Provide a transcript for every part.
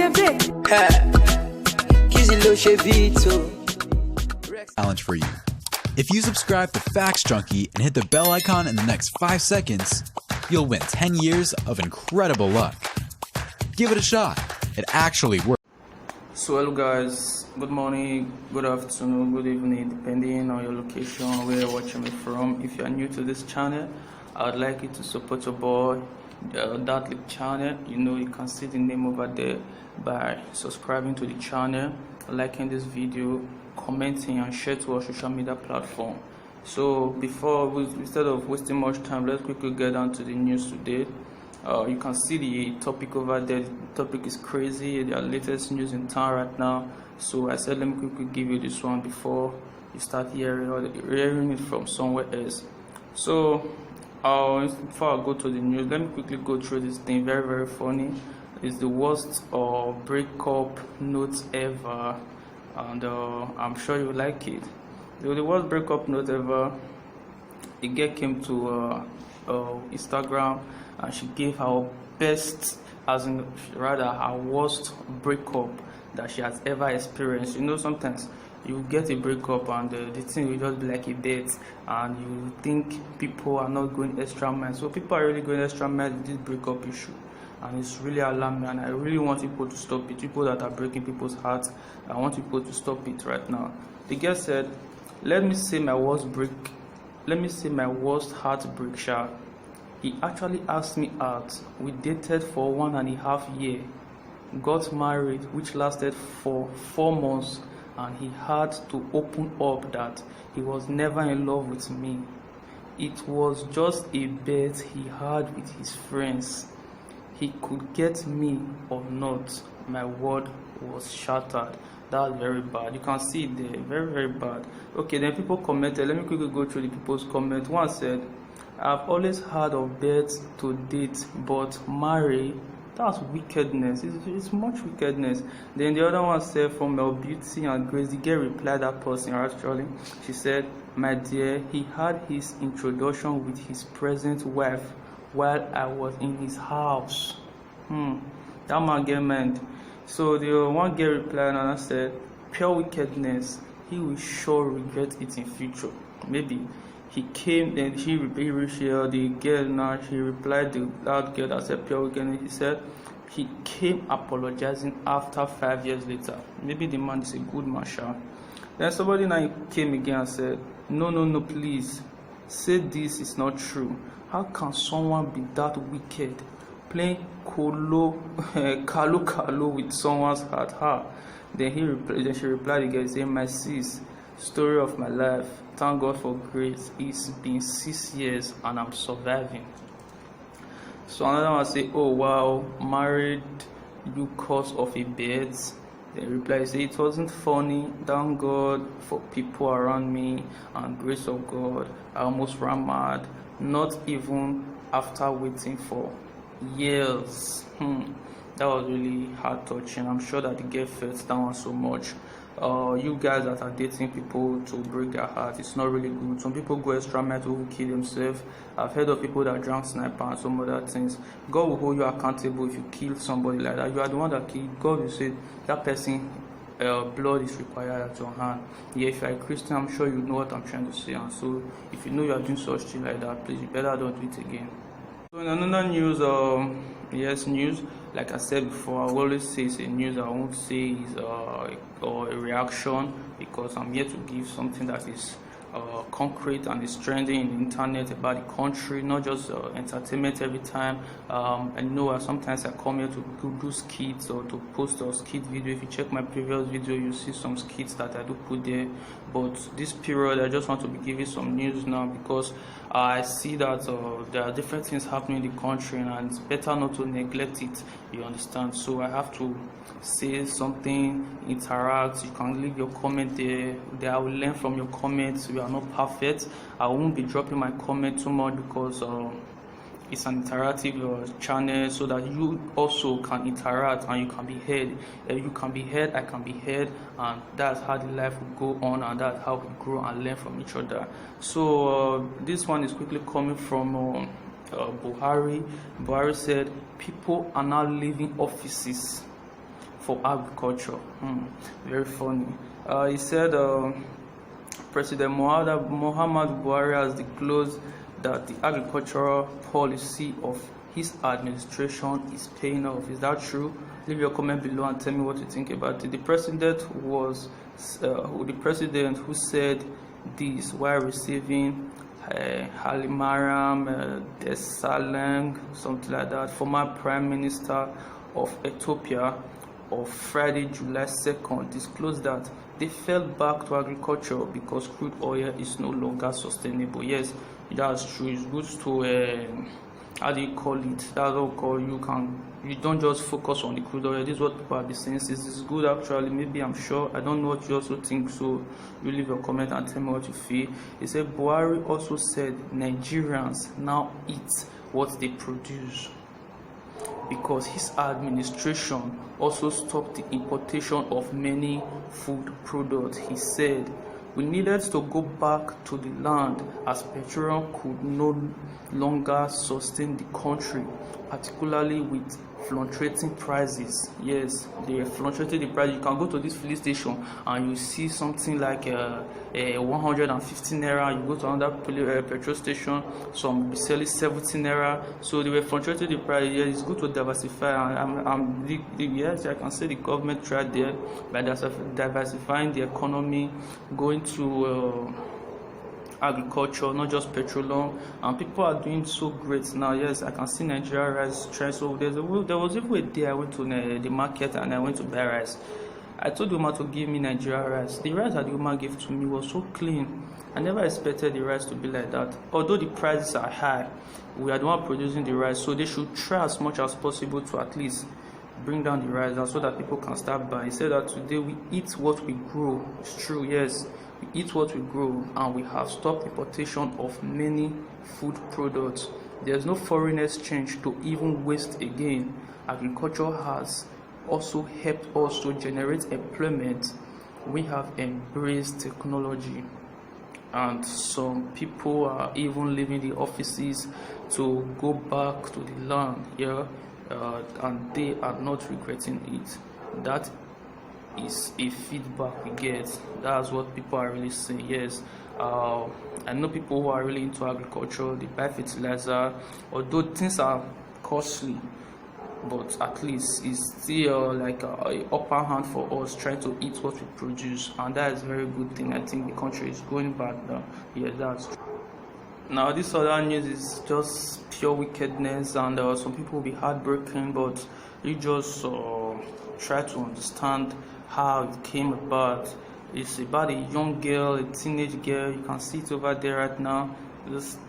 Challenge for you. If you subscribe to Facts Junkie and hit the bell icon in the next 5 seconds, you'll win 10 years of incredible luck. Give it a shot. It actually works. So hello guys, good morning, good afternoon, good evening, depending on your location, where you're watching me from. If you are new to this channel, I would like you to support your boy, that channel. You can see the name over there by subscribing to the channel, liking this video, commenting and share to our social media platform. So instead of wasting much time, let's quickly get down to the news today. You can see the topic over there. The topic is crazy. The latest news in town right now. So I said let me quickly give you this one before you start hearing it from somewhere else. So before I go to the news, let me quickly go through this thing. Very, very funny. It's the worst breakup note ever, and I'm sure you like it. The worst breakup note ever. The girl came to Instagram and she gave her best, her worst breakup that she has ever experienced. Sometimes you get a breakup and the thing will just be like a date, and you think people are not going extra mile. So people are really going extra mile with this breakup issue, and it's really alarming, and I really want people to stop it. People that are breaking people's hearts, I want people to stop it right now. The girl said, let me say my worst heartbreak, sha. He actually asked me out. We dated for 1.5 years, got married, which lasted for 4 months, and he had to open up that he was never in love with me. It was just a bet he had with his friends. He could get me or not. My world was shattered. That's very bad. You can see it there. Very, very bad. Okay, then people commented. Let me quickly go through the people's comment. One said, I've always heard of dates to date, but marry, that's wickedness. It's much wickedness. Then the other one said, from Mel Beauty and Grace, the girl replied that person actually. She said, my dear, he had his introduction with his present wife while I was in his house. That man get mad. So the one girl replied and I said, pure wickedness. He will sure regret it in future. Maybe he came, then the girl now, she replied to that girl that said pure wickedness. He said he came apologizing after 5 years later. Maybe the man is a good man, sha. Then somebody now came again and said, no, please say this is not true. How can someone be that wicked, playing kalu with someone's heart? Then she replied again saying, my sis, story of my life, thank God for grace. It's been 6 years and I'm surviving. So another one say, oh wow, married you cause of a bet. Then reply say, it wasn't funny, thank God for people around me and grace of God. I almost ran mad, not even after waiting for years. That was really heart touching. I'm sure that the girl felt that one so much. You guys that are dating people to break their heart, it's not really good. Some people go extra mile to kill themselves. I've heard of people that drank sniper and some other things. God will hold you accountable if you kill somebody like that. You are the one that killed. God will say that person blood is required at your hand. Yeah, if you're a Christian, I'm sure you know what I'm trying to say. And so if you know you are doing such thing like that, please, you better don't do it again. So in another news, news, like I said before, I always say it's a news. I won't say it's or a reaction, because I'm here to give something that is concrete and is trending in the internet about the country, not just entertainment every time. I know sometimes I come here to do skits or to post a skit video. If you check my previous video, you see some skits that I do put there. But this period, I just want to be giving some news now, because I see that there are different things happening in the country, and it's better not to neglect it, you understand. So I have to say something, interact. You can leave your comment there. I will learn from your comments. We are not perfect. I won't be dropping my comment too much, because it's an interactive channel, so that you also can interact and you can be heard. You can be heard, I can be heard, and that's how the life will go on, and that's how we grow and learn from each other. So this one is quickly coming from Buhari. Buhari said people are now leaving offices for agriculture. Very funny. He said President Muhammad Buhari has disclosed that the agricultural policy of his administration is paying off. Is that true? Leave your comment below and tell me what you think about it. The president who said this while receiving Halimaram Desalegn, something like that, former Prime Minister of Ethiopia, of Friday, July 2nd, disclosed that they fell back to agriculture because crude oil is no longer sustainable. Yes, that's true. It's good to how do you call it? That's what we call you don't just focus on the crude oil. This is what people have been saying. This is good actually. Maybe, I'm sure. I don't know what you also think, so you leave your comment and tell me what you feel. He said Buhari also said Nigerians now eat what they produce, because his administration also stopped the importation of many food products. He said we needed to go back to the land as petroleum could no longer sustain the country, particularly with fluctuating prices. Yes, they fluctuated the price. You can go to this filling station and you see something like 150 naira. You go to another petrol station, some will be selling 70 naira. So they were fluctuating the price. Yes, it's good to diversify. Yes, I can say the government tried there by diversifying the economy, going to agriculture, not just petroleum, and people are doing so great now. Yes, I can see Nigerian rice trend. So there was even a day I went to the market and I went to buy rice. I told the woman to give me Nigerian rice. The rice that the woman gave to me was so clean. I never expected the rice to be like that. Although the prices are high, we are the one producing the rice, so they should try as much as possible to at least bring down the rice so that people can start buying. He said that today we eat what we grow. It's true, yes. We eat what we grow, and we have stopped importation of many food products. There's no foreign exchange to even waste again. Agriculture has also helped us to generate employment. We have embraced technology, and some people are even leaving the offices to go back to the land here, and they are not regretting it. That is a feedback we get. That's what people are really saying. Yes, I know people who are really into agriculture. They buy fertilizer, although things are costly, but at least it's still like a upper hand for us trying to eat what we produce, and that is a very good thing. I think the country is going back now. Yeah, that's true. Now this other news is just pure wickedness, and some people will be heartbroken, but you just try to understand how it came about. It's about a young girl, a teenage girl. You can see it over there right now.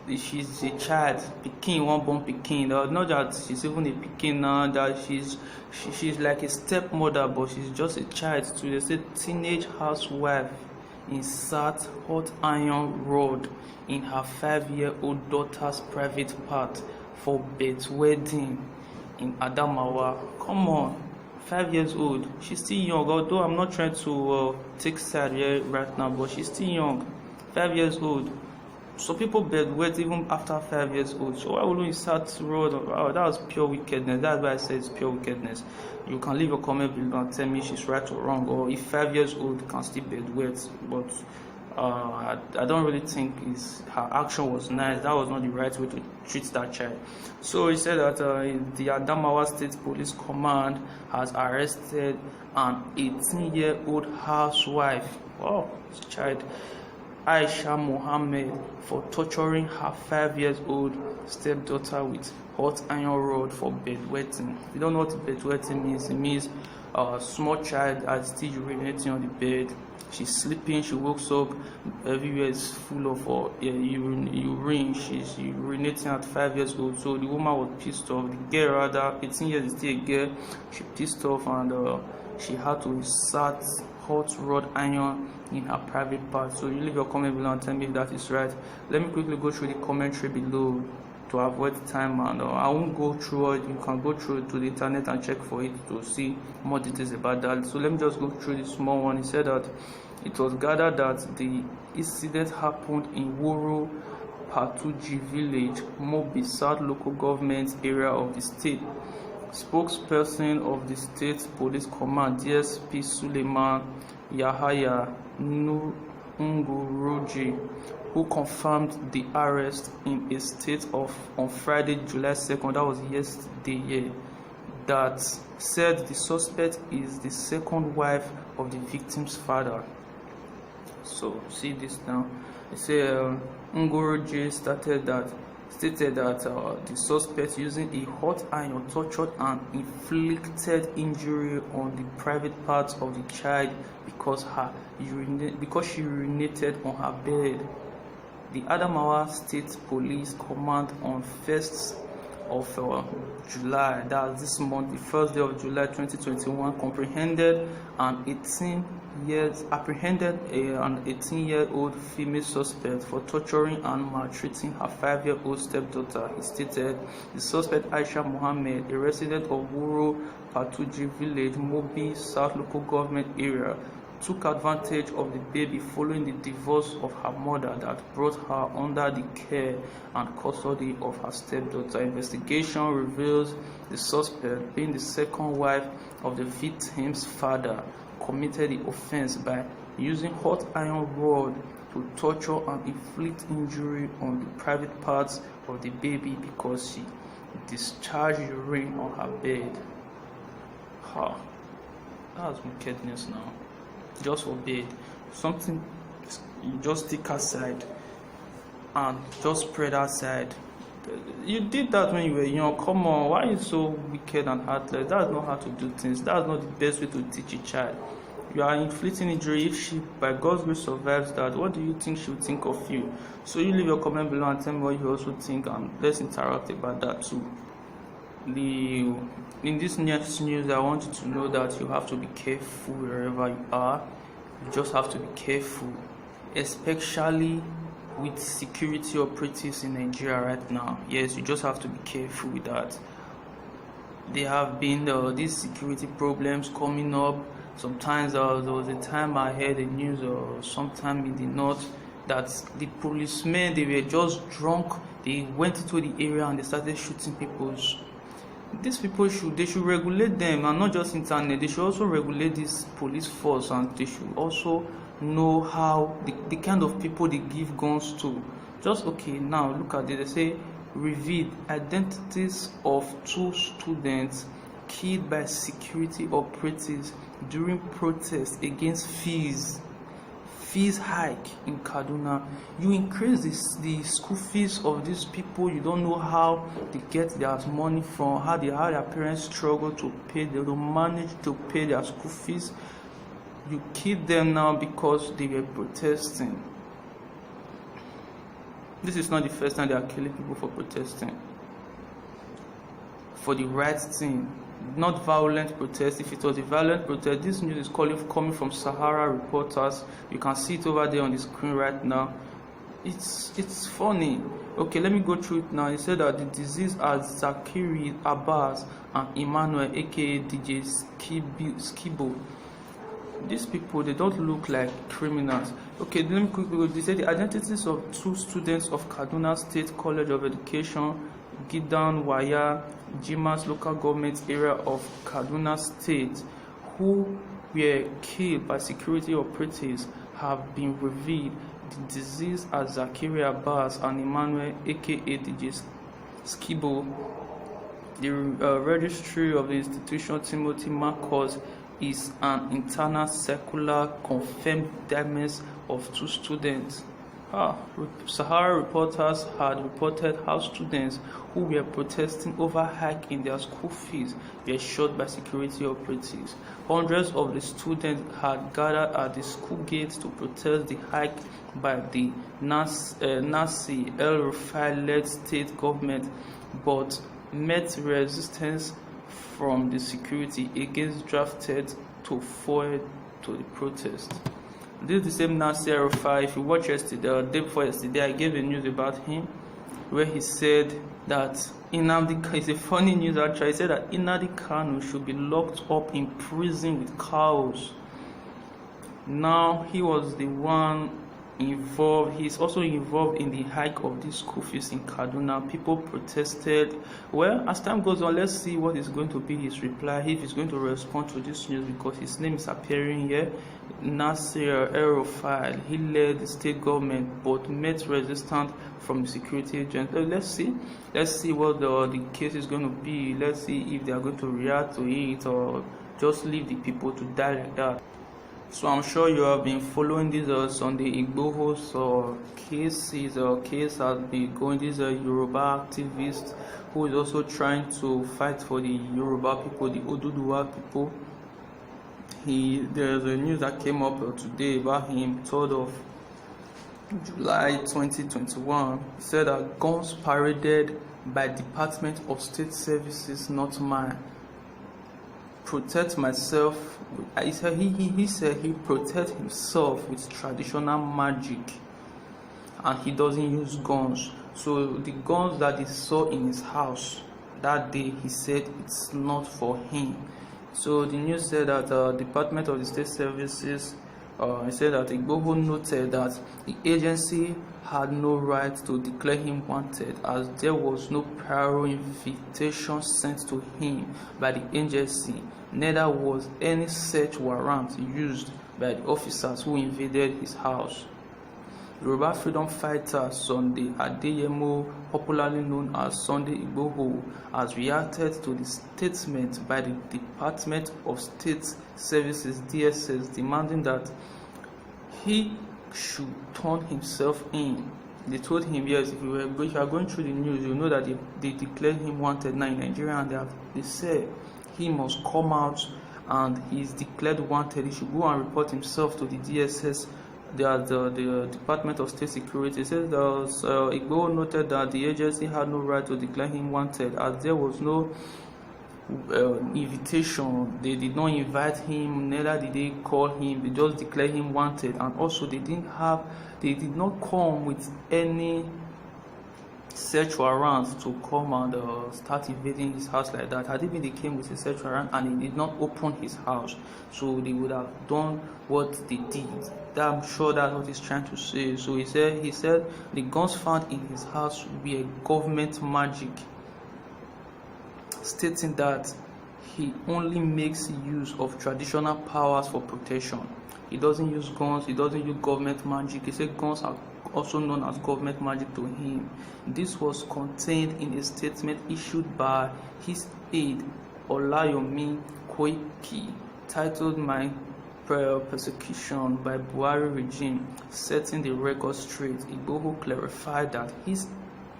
She's a child, Pekin, one born Pekin. Not that she's even a Pekin now, that she's like a stepmother, but she's just a child. So they say teenage housewife insert hot iron rod in her 5-year-old daughter's private part for bedwetting in Adamawa. Come on, 5 years old. She's still young, although I'm not trying to take side here right now, but she's still young, 5 years old. So people bedwet even after 5 years old. So why would we start road? Oh, that was pure wickedness. That's why I say it's pure wickedness. You can leave a comment below and tell me she's right or wrong, or if 5 years old can still bedwet. But I don't really think her action was nice. That was not the right way to treat that child. So he said that the Adamawa State Police Command has arrested an 18-year-old housewife, child, Aisha Mohammed, for torturing her 5-year-old stepdaughter with hot iron rod for bedwetting. If you don't know what bedwetting means, it means a small child is still urinating on the bed. She's sleeping, she wakes up, everywhere is full of urine. She's urinating at 5 years old. So the woman was pissed off. The girl, rather, 18 years, is still a girl. She pissed off, and she had to insert hot rod iron in her private part. So you leave your comment below and tell me if that is right. Let me quickly go through the commentary below to avoid time, and I won't go through it. You can go through to the internet and check for it to see more details about that. So let me just go through the small one. He said that it was gathered that the incident happened in Woro Patuji village, Mobi South local government area of the state. Spokesperson of the State Police Command, DSP Suleiman Yahaya Nguroji, who confirmed the arrest in a state of on Friday, July 2nd, that was yesterday, that said the suspect is the second wife of the victim's father. So see this now. They say Nguroji stated that the suspect using a hot iron tortured and inflicted injury on the private parts of the child because she urinated on her bed. The Adamawa State Police Command on 1st of July, that's this month, the first day of July 2021, apprehended an 18-year-old female suspect for torturing and maltreating her 5-year-old stepdaughter. He stated the suspect, Aisha Mohammed, a resident of Wuro Patuji village, Mobi South local government area, took advantage of the baby following the divorce of her mother that brought her under the care and custody of her stepdaughter. Investigation reveals the suspect, being the second wife of the victim's father, committed the offense by using hot iron rod to torture and inflict injury on the private parts of the baby because she discharged urine on her bed. That's wickedness now. Just forbid something, you just stick aside and just spread outside. You did that when you were young. Come on, why are you so wicked and heartless? That's not how to do things. That's not the best way to teach a child. You are inflicting injury. If she by God's grace survives that, what do you think she will think of you? So you leave your comment below and tell me what you also think, and let's interact about that too. In this next news, I want you to know that you have to be careful wherever you are. You just have to be careful, especially with security operatives in Nigeria right now. Yes, you just have to be careful with that. There have been these security problems coming up. Sometimes there was a time I heard the news or sometime in the north that the policemen, they were just drunk. They went into the area and they started shooting people. These people should regulate them, and not just internet. They should also regulate this police force, and they should also know how the kind of people they give guns to. Just okay, now look at it. They say revealed identities of 2 students killed by security operatives during protests against fees hike in Kaduna. You increase the school fees of these people. You don't know how they get their money from, how their parents struggle to pay. They don't manage to pay their school fees. You kill them now because they were protesting. This is not the first time they are killing people for protesting, for the right thing, not violent protest. If it was a violent protest, this news is coming from Sahara reporters. You can see it over there on the screen right now. It's funny. Okay, let me go through it now. He said that the disease are Zakiri Abbas and Emmanuel, aka DJ Skibo. These people, they don't look like criminals. Okay, let me quickly go. They said the identities of 2 students of Kaduna State College of Education, Gidan Waya, Jimas local government area of Kaduna State, who were killed by security operatives, have been revealed. The disease as Zakiri Abbas and Emmanuel, aka DJ Skibo. The registry of the institution, Timothy Marcos, is an internal circular confirmed damage of 2 students. Sahara reporters had reported how students who were protesting over hike in their school fees were shot by security operatives. Hundreds of the students had gathered at the school gates to protest the hike by the Nasir El-Rufai-led state government, but met resistance from the security agents drafted to foil to the protest. This is the same Nasir El-Rufai. If you watch yesterday or day before yesterday, I gave a news about him where he said that it's a funny news actually. He said that Kanu should be locked up in prison with cows. Now he was the one He's also involved in the hike of these school fees in Kaduna. People protested. Well, as time goes on, let's see what is going to be his reply, if he's going to respond to this news, because his name is appearing here. Nasir El-Rufai, he led the state government but met resistance from the security agents. Let's see what the case is going to be. Let's see if they are going to react to it or just leave the people to die like that. So I'm sure you have been following this Sunday Igboho's case has been going. This Yoruba activist who is also trying to fight for the Yoruba people, the Oduduwa people. There's a news that came up today about him, 3rd of July 2021. He said that guns paraded by Department of State Services, not mine. Protect myself. He said he protects himself with traditional magic, and he doesn't use guns. So the guns that he saw in his house that day, he said it's not for him. So the news said that Department of the State Services, he said that Igboho noted that the agency had no right to declare him wanted, as there was no prior invitation sent to him by the agency. Neither was any search warrant used by the officers who invaded his house. Yoruba freedom fighter Sunday Adeyemo, popularly known as Sunday Igboho, has reacted to the statement by the Department of State Services (DSS) demanding that he should turn himself in. They told him, yes, if you are going through the news, you know that they declared him wanted now in Nigeria, and they said he must come out and he's declared wanted. He should go and report himself to the DSS, the Department of State Security. It says that Igboho noted that the agency had no right to declare him wanted, as there was no invitation. They did not invite him, neither did they call him. They just declared him wanted, and also they did not come with any search warrant to come and start invading his house like that. Had it been they came with a search warrant and he did not open his house, so they would have done what they did. I'm sure that's what he's trying to say. So he said the guns found in his house were government magic, stating that he only makes use of traditional powers for protection. He doesn't use guns, he doesn't use government magic. He said guns are also known as government magic to him. This was contained in a statement issued by his aide Olayomi Koiki, titled "My Persecution by Buhari Regime, Setting the Record Straight." Igboho clarified that his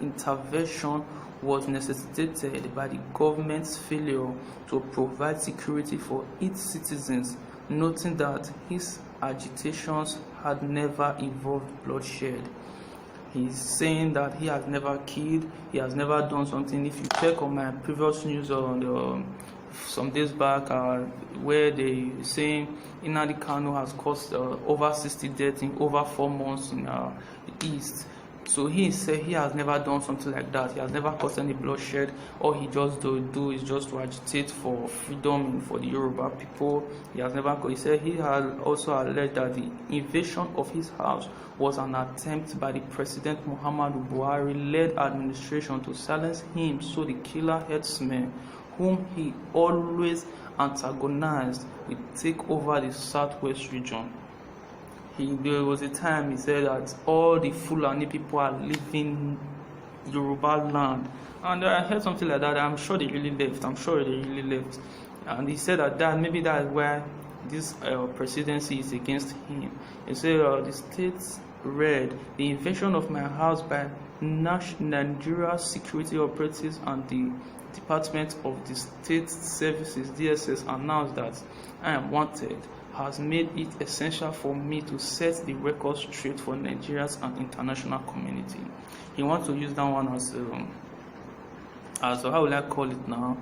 intervention was necessitated by the government's failure to provide security for its citizens, noting that his agitations had never involved bloodshed. He's saying that he has never killed, he has never done something. If you check on my previous news on some days back, where they saying Kanu has caused over 60 deaths in over 4 months in the east. So he said he has never done something like that. He has never caused any bloodshed. All he just do is just to agitate for freedom for the Yoruba people. He has never. He said he had also alleged that the invasion of his house was an attempt by the President Muhammadu Buhari-led administration to silence him, so the killer herdsmen, whom he always antagonized, will take over the southwest region. There was a time he said that all the Fulani people are leaving Yoruba land, and I heard something like that. I'm sure they really left. And he said that maybe that is why this presidency is against him. He said the states read the invasion of my house by Nigeria security operatives and the Department of the State Services (DSS) announced that I am wanted, has made it essential for me to set the record straight for Nigerians and international community. He wants to use that one as how will I call it now,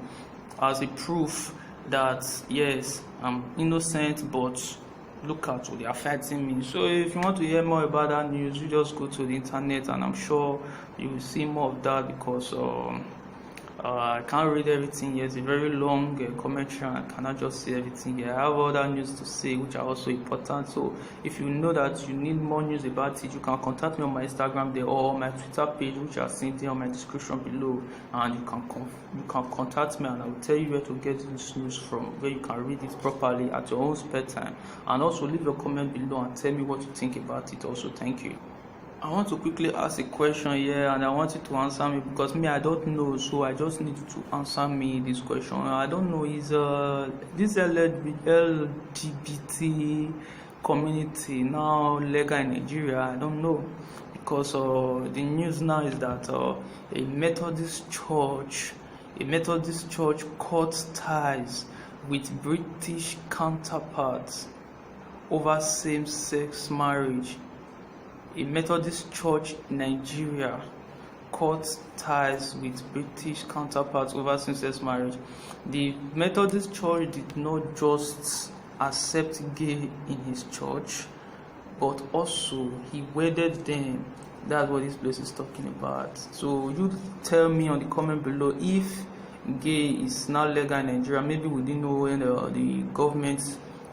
as a proof that yes, I'm innocent, but look at what they are fighting me. So if you want to hear more about that news, you just go to the internet, and I'm sure you will see more of that, because I can't read everything here. It's a very long commentary, and I cannot just say everything here. I have other news to say which are also important. So if you know that you need more news about it, you can contact me on my Instagram there or on my Twitter page, which are seen there on my description below, and you can contact me, and I will tell you where to get this news from, where you can read it properly at your own spare time. And also leave your comment below and tell me what you think about it. Also, thank you. I want to quickly ask a question here, and I want you to answer me, because me, I don't know, so I just need you to answer me this question. I don't know, is this LGBT community now legal in Nigeria? I don't know, because the news now is that a Methodist church cut ties with British counterparts over same-sex marriage. A Methodist church in Nigeria cut ties with British counterparts over same-sex marriage. The Methodist church did not just accept gay in his church, but also he wedded them. That's what this place is talking about. So you tell me on the comment below if gay is now legal in Nigeria. Maybe we didn't know when the government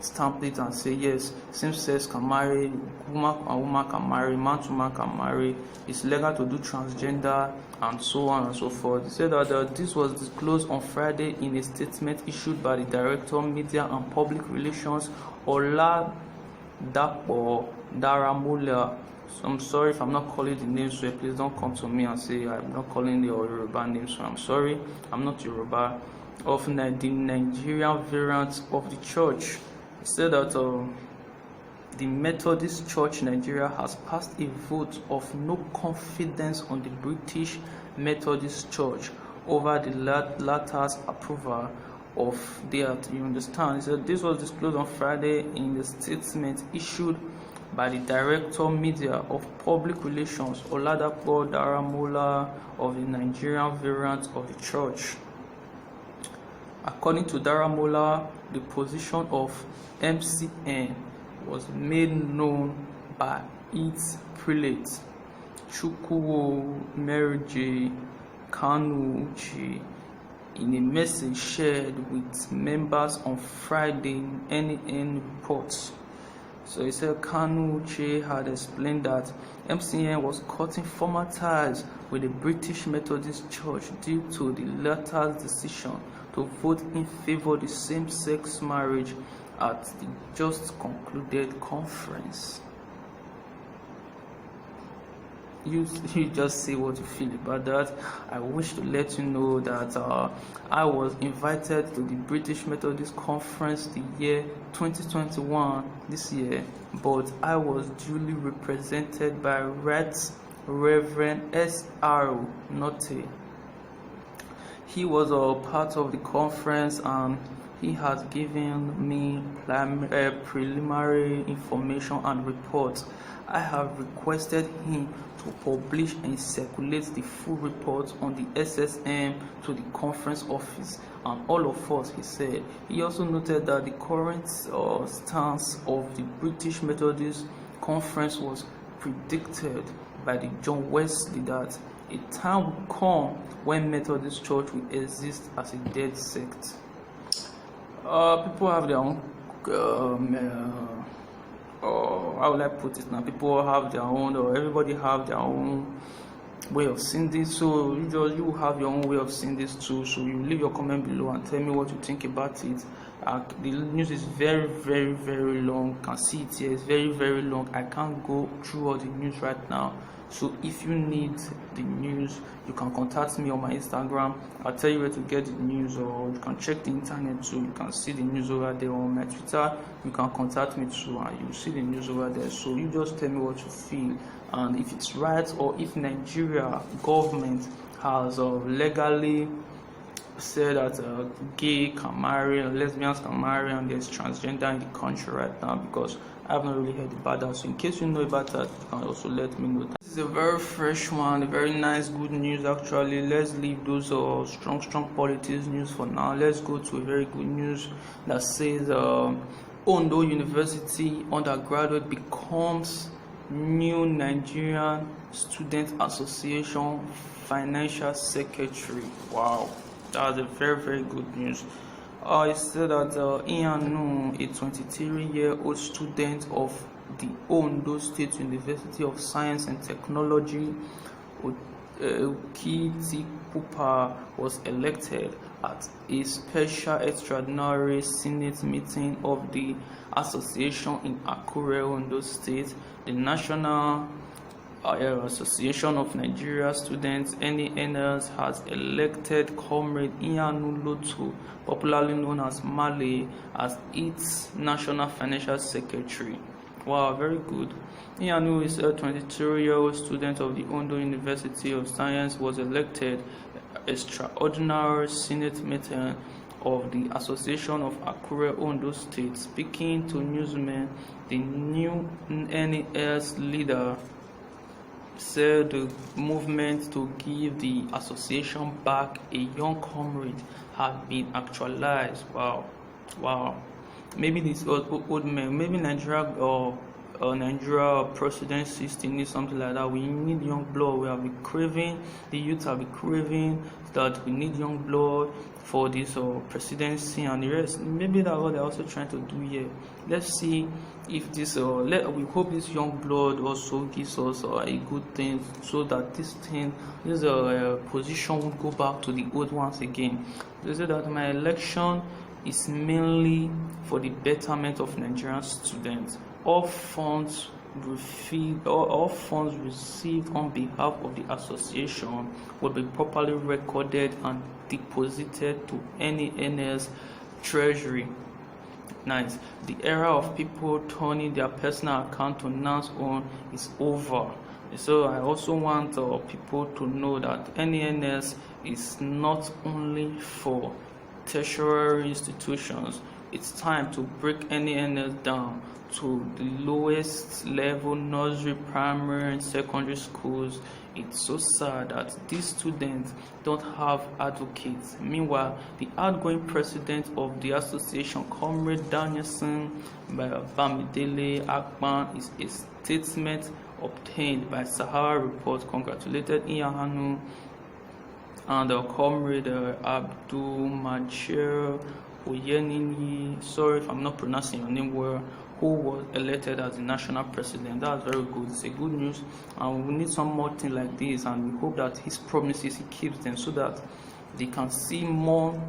stamp it and say yes, same-sex can marry, woman and woman can marry, man to man can marry, it's legal to do transgender, and so on and so forth. They said that this was disclosed on Friday in a statement issued by the Director of Media and Public Relations, Oladapo Daramola. So I'm sorry if I'm not calling the name, so please don't come to me and say I'm not calling the Yoruba name. So I'm sorry, I'm not Yoruba. Of the Nigerian variant of the church. He said that the Methodist Church Nigeria has passed a vote of no confidence on the British Methodist Church over the latter's approval of that. You understand? He said this was disclosed on Friday in the statement issued by the Director of Media of Public Relations, Oladapo Daramola, of the Nigerian variant of the church. According to Daramola, the position of MCN was made known by its prelate, Chukwuo Merije Kanu, in a message shared with members on Friday in NN reports. So he said Kanu had explained that MCN was cutting former ties with the British Methodist Church due to the latter's decision to vote in favor of the same-sex marriage at the just concluded conference. You just say what you feel about that. I wish to let you know that I was invited to the British Methodist Conference the year 2021, this year, but I was duly represented by Reverend S.R. Notte. He was a part of the conference, and he has given me preliminary information and reports. I have requested him to publish and circulate the full report on the SSM to the conference office and all of us, he said. He also noted that the current stance of the British Methodist Conference was predicted by the John Wesley that a time will come when Methodist Church will exist as a dead sect. People have their own how will I put it now? People have their own, or everybody have their own way of seeing this. So you have your own way of seeing this too. So you leave your comment below and tell me what you think about it. The news is very, very, very long. You can see it here. It's very, very long. I can't go through all the news right now. So if you need the news, you can contact me on my Instagram. I'll tell you where to get the news, or you can check the internet too. You can see the news over there. On my Twitter, you can contact me too, and you see the news over there. So you just tell me what you feel, and if it's right, or if Nigeria government has legally said that gay can marry and lesbians can marry, and there's transgender in the country right now, because I have not really heard about that. So in case you know about that, you can also let me know. This is a very fresh one, a very nice, good news actually. Let's leave those strong politics news for now. Let's go to a very good news that says Ondo University undergraduate becomes new Nigerian Student Association Financial Secretary. Wow, that's a very, very good news. It said that Kanu, a 23-year-old student of the Edo State University of Science and Technology, Pupa, was elected at a special extraordinary Senate meeting of the association in Akure, Edo State. The National Association of Nigeria Students (ENLIGHTENMENT) has elected Comrade Kanu Lotu, popularly known as Male, as its National Financial Secretary. Wow, very good. Kanu is a 22-year-old student of the Edo University of Science, was elected extraordinary Senate meeting of the Association of Akure, Edo State. Speaking to newsmen, the new NAS leader said the movement to give the association back a young comrade had been actualized. Wow. Maybe this old man, maybe Nigeria or Nigeria presidency still needs something like that. We need young blood. We have been craving, the youth have been craving that we need young blood for this presidency and the rest. Maybe that's what they're also trying to do here. Let's see if this we hope this young blood also gives us a good thing, so that this position won't go back to the old ones again. They say that my election is mainly for the betterment of Nigerian students. All funds received on behalf of the association will be properly recorded and deposited to NAN's treasury. Nice. The era of people turning their personal account to NAN's own is over. So I also want people to know that NANS is not only for tertiary institutions. It's time to break NANS down to the lowest level, nursery, primary, and secondary schools. It's so sad that these students don't have advocates. Meanwhile, the outgoing president of the association, Comrade Danielson Bamidele Akpan, is a statement obtained by Sahara Report congratulated Kanu and Comrade Abdul Majid Oyenini, sorry if I'm not pronouncing your name well, who was elected as the national president. That's very good. It's a good news, and we need some more things like this, and we hope that his promises, he keeps them, so that they can see more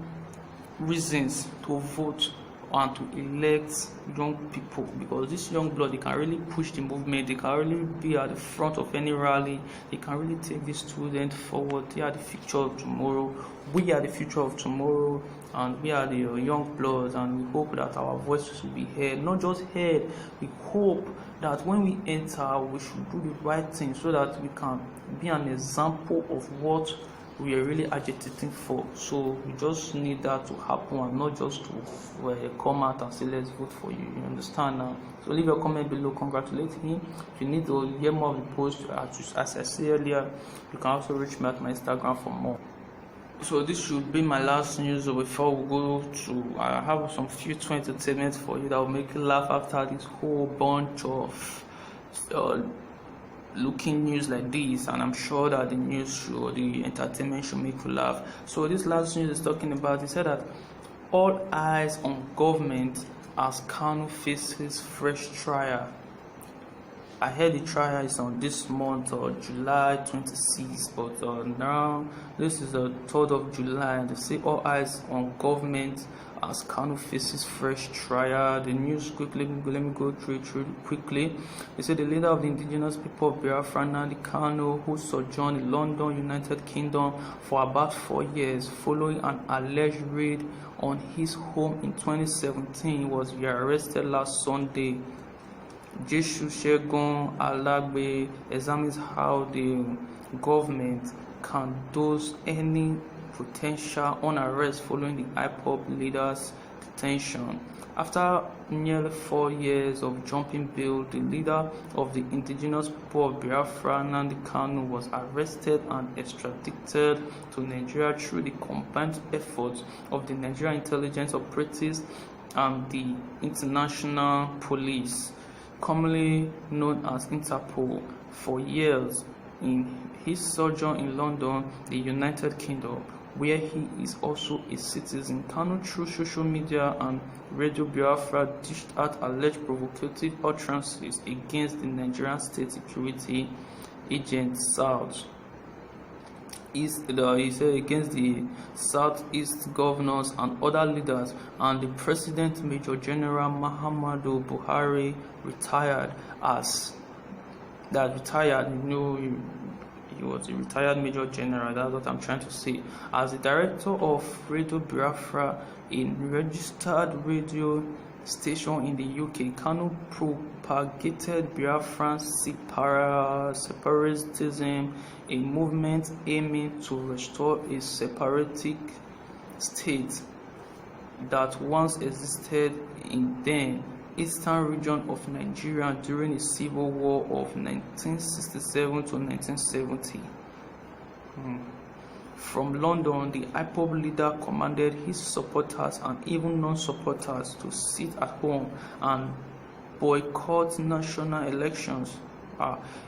reasons to vote and to elect young people, because this young blood, they can really push the movement, they can really be at the front of any rally, they can really take the student forward. They are the future of tomorrow. We are the future of tomorrow, and we are the young bloods, and we hope that our voices will be heard. Not just heard, we hope that when we enter, we should do the right thing, so that we can be an example of what we are really agitating for. So we just need that to happen, and not just to come out and say let's vote for you. You understand now? So leave your comment below, congratulate him. If you need to hear more of the post, as I said earlier, you can also reach me at my Instagram for more. So this should be my last news before we go to, I have some future entertainment for you that will make you laugh after this whole bunch of looking news like this, and I'm sure that the news show, the entertainment should make you laugh. So this last news is talking about, he said that all eyes on government as Kanu faces fresh trial. I heard the trial is on this month or July 26th, but now this is the 3rd of July, and they say all eyes on government as Kanu faces fresh trial. The news quickly, let me go through it quickly. They say the leader of the indigenous people of Biafra, Nnamdi Kanu, who sojourned in London, United Kingdom for about 4 years following an alleged raid on his home in 2017, was arrested last Sunday. Jeshu Shegun Alagbe examines how the government can dose any potential unrest following the IPOB leader's detention. After nearly 4 years of jumping bail, the leader of the indigenous people of Biafra, Nnamdi Kanu, was arrested and extradited to Nigeria through the combined efforts of the Nigerian intelligence operatives and the international police, commonly known as Interpol. For years, in his sojourn in London, the United Kingdom, where he is also a citizen. Kanu, through social media and Radio Biafra, dished out alleged provocative utterances against the Nigerian state security agent South. He said against the Southeast governors and other leaders, and the President Major General Muhammadu Buhari retired. He was a retired Major General, that's what I'm trying to say. As the director of Radio Biafra, a registered radio station in the UK, Kanu propagated Biafran separatism, a movement aiming to restore a separatic state that once existed in then eastern region of Nigeria during the civil war of 1967 to 1970. From London, the IPOB leader commanded his supporters and even non-supporters to sit at home and boycott national elections.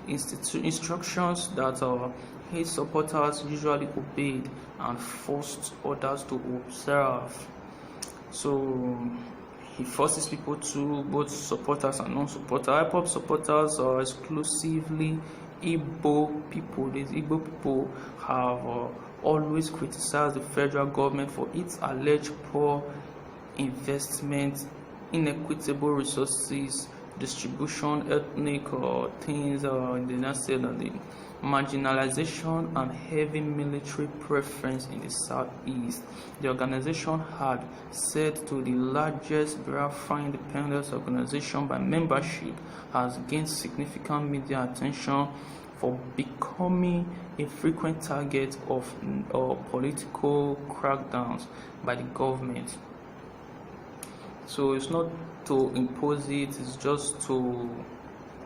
Instructions that his supporters usually obeyed and forced others to observe. So he forces people to, both supporters and non-supporters. IPOB supporters are exclusively Igbo people. These Igbo people have always criticized the federal government for its alleged poor investment, inequitable resources distribution, ethnic things in the United States, and the marginalization and heavy military preference in the southeast. The organization had said to the largest Biafran independence organization by membership, has gained significant media attention for becoming a frequent target of political crackdowns by the government. So it's not to impose it, it's just to,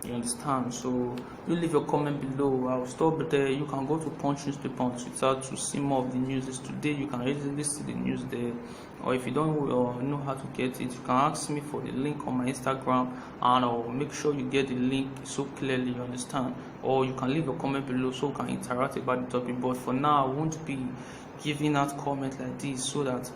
you understand. So you leave your comment below. I'll stop there. You can go to Punch newspaper on Twitter to see more of the news. Today you can easily see the news there, or if you don't know how to get it, you can ask me for the link on my Instagram, and I'll make sure you get the link so clearly, you understand. Or you can leave your comment below so we can interact about the topic. But for now, I won't be giving out comments like this, so that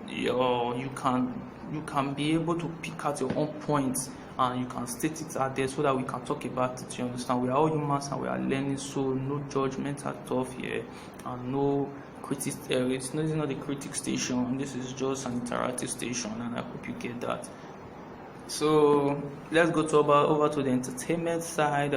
you can be able to pick out your own points and you can state it out there so that we can talk about it. You understand? We are all humans and we are learning, so no judgment at all here, and no critic. It's not a critic station. This is just an interactive station, and I hope you get that. So let's go to over to the entertainment side.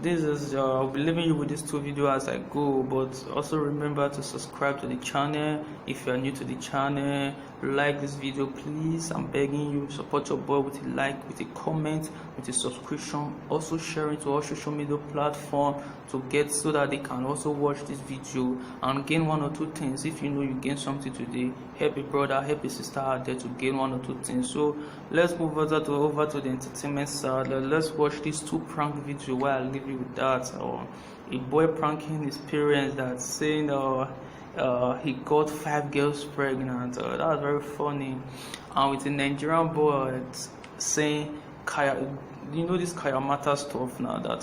This is I'll be leaving you with these two videos as I go, but also remember to subscribe to the channel if you are new to the channel. Like this video, please. I'm begging you. Support your boy with a like, with a comment, with a subscription. Also share it to all social media platforms to get, so that they can also watch this video and gain one or two things. If you know you gain something today, help a brother, help a sister out there to gain one or two things. So let's move over to the entertainment side. Let's watch these two prank videos while I leave you with that. A boy pranking his parents, that saying he got 5 girls pregnant. That was very funny. And with a Nigerian boy saying, you know this Kayamata stuff now, that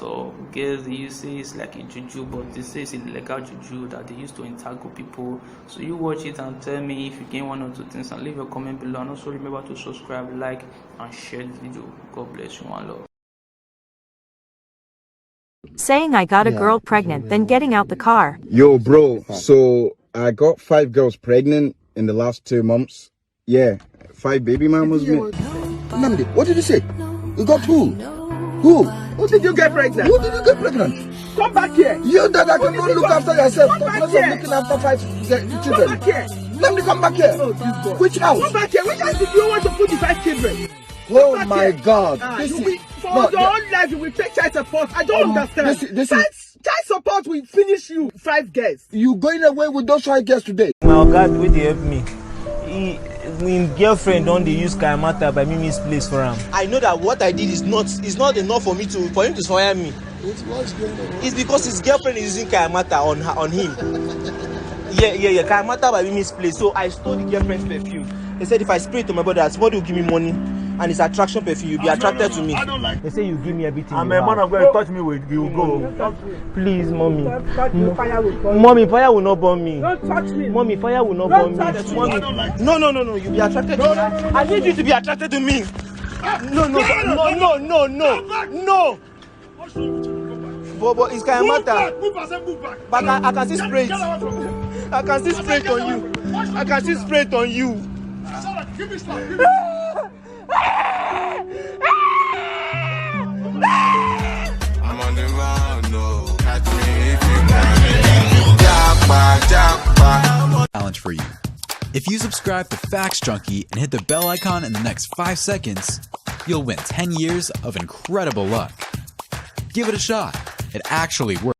girls, you say it's like a juju, but they say it's illegal juju that they used to entangle people. So you watch it and tell me if you gain one or two things, and leave your comment below. And also remember to subscribe, like, and share the video. God bless you, one love. Saying I got a girl pregnant, then getting out the car. Yo, bro, so I got 5 girls pregnant in the last 2 months. Yeah, 5 baby mamas. Namdi, what did you say? You got who? Who? Who did you get pregnant? Who did you get pregnant? Come back here. You that I cannot look after yourself. Come back Because here. I'm looking after 5 children. Come back here. Namdi, come back here. Oh, this boy. Which house? Come back here. Which house did you want to put the 5 children? Oh my God. For no, your own life, you will take child support. I don't understand. Child support will finish you 5 girls. You going away with those 5 girls today? My God, will they help me? Him girlfriend don't they use Kayamata by me misplaced for him. I know that what I did is not enough for him to fire me. What's going on? It's because his girlfriend is using Kayamata on him. Yeah. Kayamata by me misplaced. So I stole the girlfriend's perfume. They said if I spray it to my brother, somebody will give me money. and it's attraction perfume, you'll be attracted to me. I don't like They say you give me everything. I'm you a man have. of God. Touch me with you go. Please, mommy. Fire will burn Mommy, fire will not burn me. Don't touch me. Mommy, fire will not burn me. I don't like No, you'll be attracted to me. I need you to be attracted to me. No. But it's kind of matter. Move back. But I can see spray. I can see spray on you. I can see spray on you. Give me slap. I'm on the run, no. Catch me if you can. Challenge for you. If you subscribe to Facts Junkie and hit the bell icon in the next 5 seconds, you'll win 10 years of incredible luck. Give it a shot. It actually works.